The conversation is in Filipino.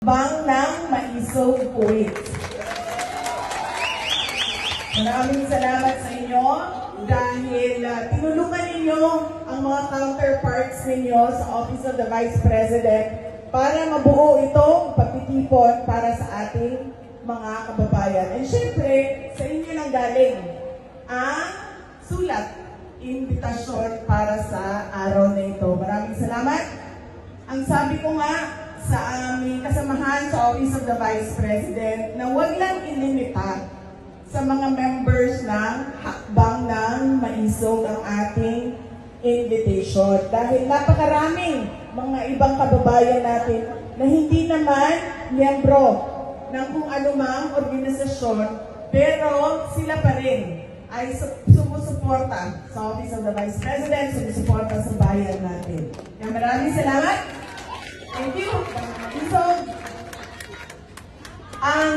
Hakbang ng Maisog Kuwait. Maraming salamat sa inyo dahil tinulungan ninyo ang mga counterparts ninyo sa Office of the Vice President para mabuo itong pagtitipon para sa ating mga kababayan. And syempre, sa inyo nang galing ang sulat, imbitasyon para sa araw na ito. Maraming salamat. Ang sabi ko nga sa aming kasamahan sa Office of the Vice President na huwag lang ilimita sa mga members ng Hakbang ng Maisog ang ating invitation. Dahil napakaraming mga ibang kababayan natin na hindi naman miyembro ng kung anumang organisasyon, pero sila pa rin ay sumusuporta sa Office of the Vice President, sumusuporta sa bayan natin. Kaya maraming salamat. Thank you. So, ang